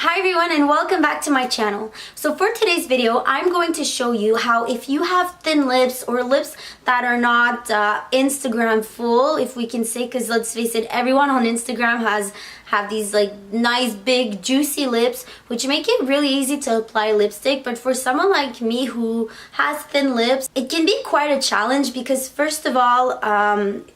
Hi everyone and welcome back to my channel. So for today's video, I'm going to show you how if you have thin lips or lips that are not Instagram full, if we can say, because let's face it, everyone on Instagram have these like nice big juicy lips which make it really easy to apply lipstick. But for someone like me who has thin lips, it can be quite a challenge because first of all,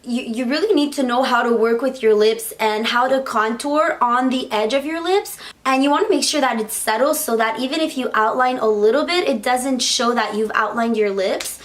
you really need to know how to work with your lips and how to contour on the edge of your lips. And you want to make sure that it's settled so that even if you outline a little bit, it doesn't show that you've outlined your lips.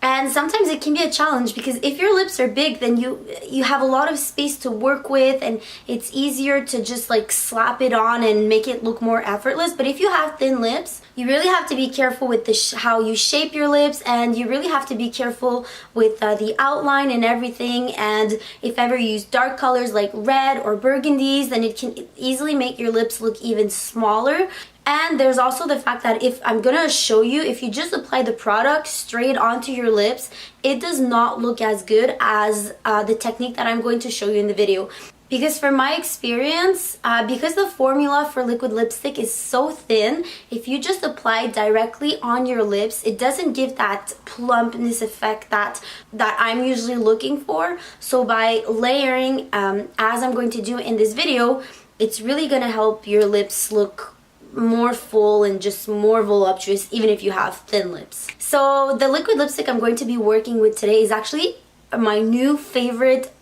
And sometimes it can be a challenge because if your lips are big, then you have a lot of space to work with and it's easier to just like slap it on and make it look more effortless. But if you have thin lips, you really have to be careful with how you shape your lips, and you really have to be careful with the outline and everything. And if ever you use dark colors like red or burgundies, then it can easily make your lips look even smaller. And there's also the fact that if I'm gonna show you, if you just apply the product straight onto your lips, it does not look as good as the technique that I'm going to show you in the video. Because from my experience, because the formula for liquid lipstick is so thin, if you just apply directly on your lips, it doesn't give that plumpness effect that I'm usually looking for. So by layering, as I'm going to do in this video, it's really gonna help your lips look more full and just more voluptuous even if you have thin lips. So the liquid lipstick I'm going to be working with today is actually my new favorite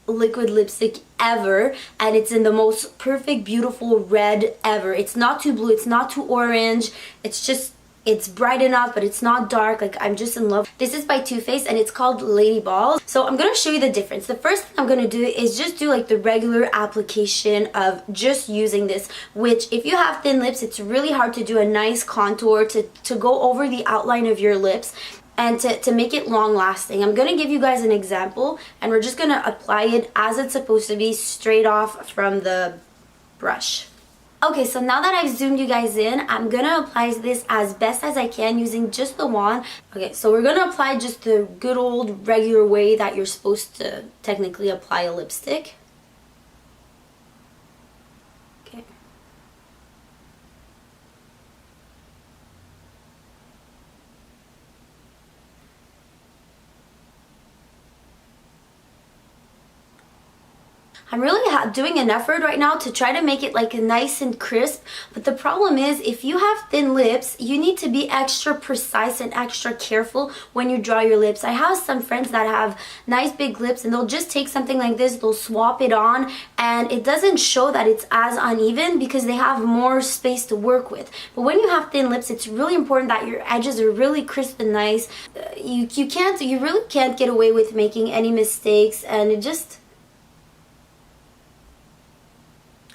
liquid lipstick ever, and it's in the most perfect beautiful red ever. It's not too blue, it's not too orange, it's bright enough, but it's not dark. Like, I'm just in love. This is by Too Faced and it's called Lady Balls. So I'm gonna show you the difference. The first thing I'm gonna do is just do like the regular application of just using this, which if you have thin lips, it's really hard to do a nice contour to go over the outline of your lips and to make it long lasting. I'm gonna give you guys an example and we're just gonna apply it as it's supposed to be, straight off from the brush. Okay, so now that I've zoomed you guys in, I'm gonna apply this as best as I can using just the wand. Okay, so we're gonna apply just the good old regular way that you're supposed to technically apply a lipstick. Okay. I'm really doing an effort right now to try to make it like nice and crisp, but the problem is if you have thin lips, you need to be extra precise and extra careful when you draw your lips. I have some friends that have nice big lips and they'll just take something like this, they'll swap it on, and it doesn't show that it's as uneven because they have more space to work with. But when you have thin lips, it's really important that your edges are really crisp and nice. You really can't get away with making any mistakes, and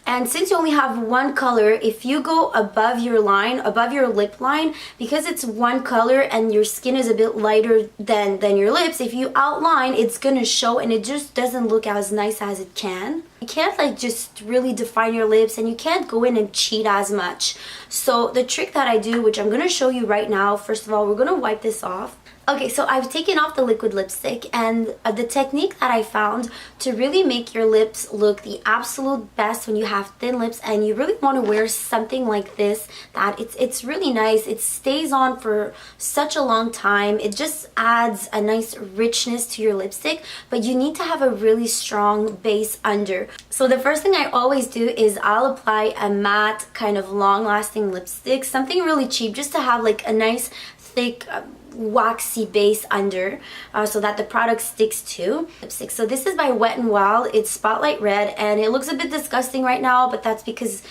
And since you only have one color, if you go above your line, above your lip line, because it's one color and your skin is a bit lighter than your lips, if you outline, it's gonna show and it just doesn't look as nice as it can. You can't like just really define your lips and you can't go in and cheat as much. So the trick that I do, which I'm gonna show you right now, first of all, we're gonna wipe this off. Okay, so I've taken off the liquid lipstick, and the technique that I found to really make your lips look the absolute best when you have thin lips and you really want to wear something like this, that it's really nice. It stays on for such a long time. It just adds a nice richness to your lipstick, but you need to have a really strong base under. So the first thing I always do is I'll apply a matte kind of long-lasting lipstick, something really cheap, just to have like a nice thick waxy base under, so that the product sticks to lipstick. So this is by Wet n Wild. It's Spotlight Red and it looks a bit disgusting right now, but that's because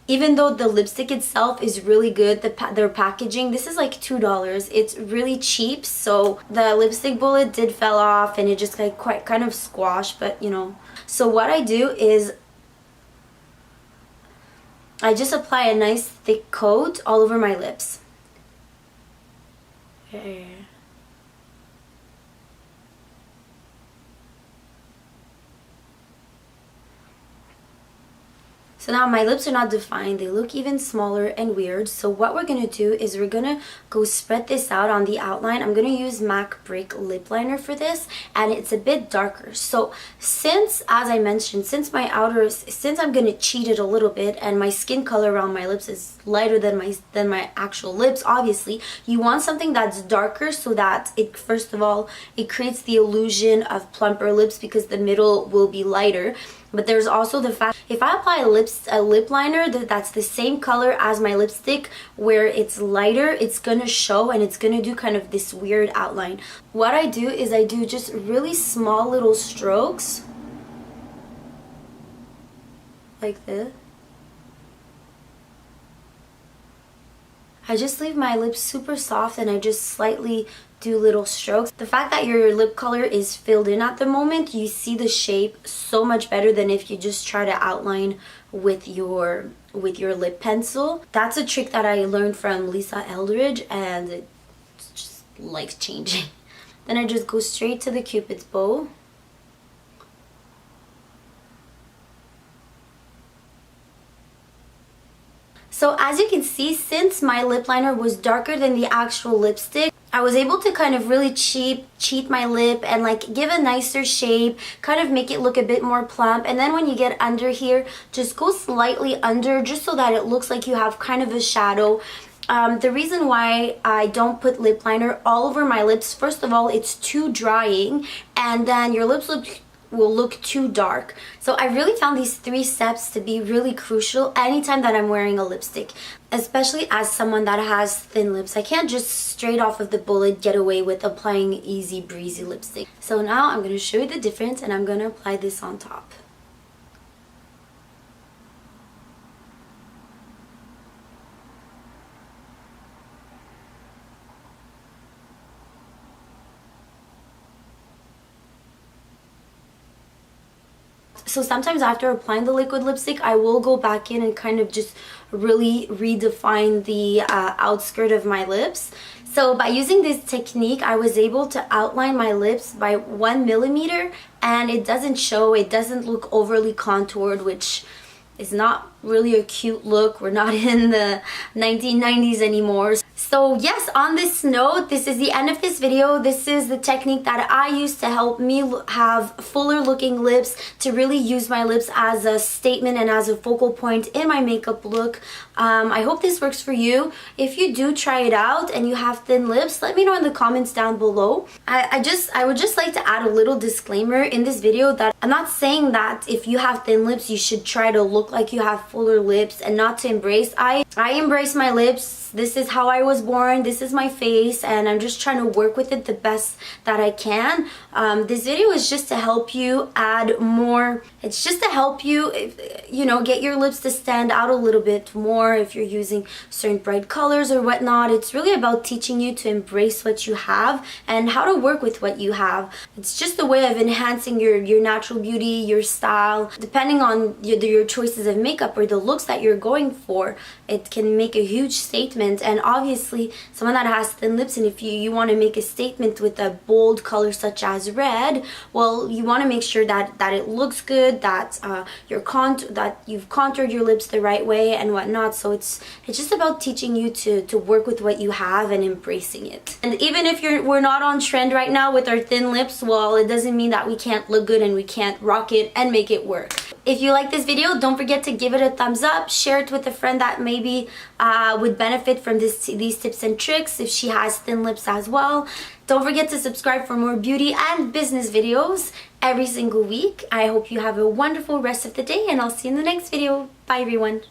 even though the lipstick itself is really good, their packaging, this is like $2. It's really cheap, so the lipstick bullet did fell off and it just like kind of squashed, but you know. So what I do is I just apply a nice thick coat all over my lips. Okay. So now my lips are not defined, they look even smaller and weird. So what we're gonna do is we're gonna go spread this out on the outline. I'm gonna use MAC Brick lip liner for this, and it's a bit darker. So since, as I mentioned, since I'm gonna cheat it a little bit and my skin color around my lips is lighter than my actual lips, obviously you want something that's darker so that it, first of all, it creates the illusion of plumper lips because the middle will be lighter. But there's also the fact, if I apply a lip liner that's the same color as my lipstick where it's lighter, it's gonna show and it's gonna do kind of this weird outline. What I do is I do just really small little strokes like this. I just leave my lips super soft and I just slightly do little strokes. The fact that your lip color is filled in at the moment, you see the shape so much better than if you just try to outline with your lip pencil. That's a trick that I learned from Lisa Eldridge and it's just life-changing. Then I just go straight to the Cupid's bow. So as you can see, since my lip liner was darker than the actual lipstick, I was able to kind of really cheat my lip and like give a nicer shape, kind of make it look a bit more plump. And then when you get under here, just go slightly under just so that it looks like you have kind of a shadow. The reason why I don't put lip liner all over my lips, first of all, it's too drying and then your lips will look too dark. So I really found these 3 steps to be really crucial anytime that I'm wearing a lipstick, especially as someone that has thin lips. I can't just straight off of the bullet get away with applying easy breezy lipstick. So now I'm going to show you the difference and I'm going to apply this on top. So sometimes after applying the liquid lipstick, I will go back in and kind of just really redefine the outskirt of my lips. So by using this technique, I was able to outline my lips by 1 millimeter and it doesn't show, it doesn't look overly contoured, which is not really a cute look. We're not in the 1990s anymore. So yes, on this note, this is the end of this video. This is the technique that I use to help me have fuller looking lips, to really use my lips as a statement and as a focal point in my makeup look. I hope this works for you. If you do try it out and you have thin lips, let me know in the comments down below. I would just like to add a little disclaimer in this video that I'm not saying that if you have thin lips, you should try to look like you have fuller lips and not to embrace. I embrace my lips. This is how I was born, this is my face, and I'm just trying to work with it the best that I can. This video is just to help you add more. It's just to help you, you know, get your lips to stand out a little bit more if you're using certain bright colors or whatnot. It's really about teaching you to embrace what you have and how to work with what you have. It's just a way of enhancing your natural beauty, your style. Depending on your choices of makeup or the looks that you're going for, it can make a huge statement. And obviously someone that has thin lips, and if you want to make a statement with a bold color such as red, well, you want to make sure that it looks good, that that you've contoured your lips the right way and whatnot. So it's just about teaching you to work with what you have and embracing it. And even if we're not on trend right now with our thin lips, well, it doesn't mean that we can't look good and we can't rock it and make it work. If you like this video, don't forget to give it a thumbs up, share it with a friend that maybe would benefit from these tips and tricks if she has thin lips as well. Don't forget to subscribe for more beauty and business videos every single week. I hope you have a wonderful rest of the day and I'll see you in the next video. Bye everyone.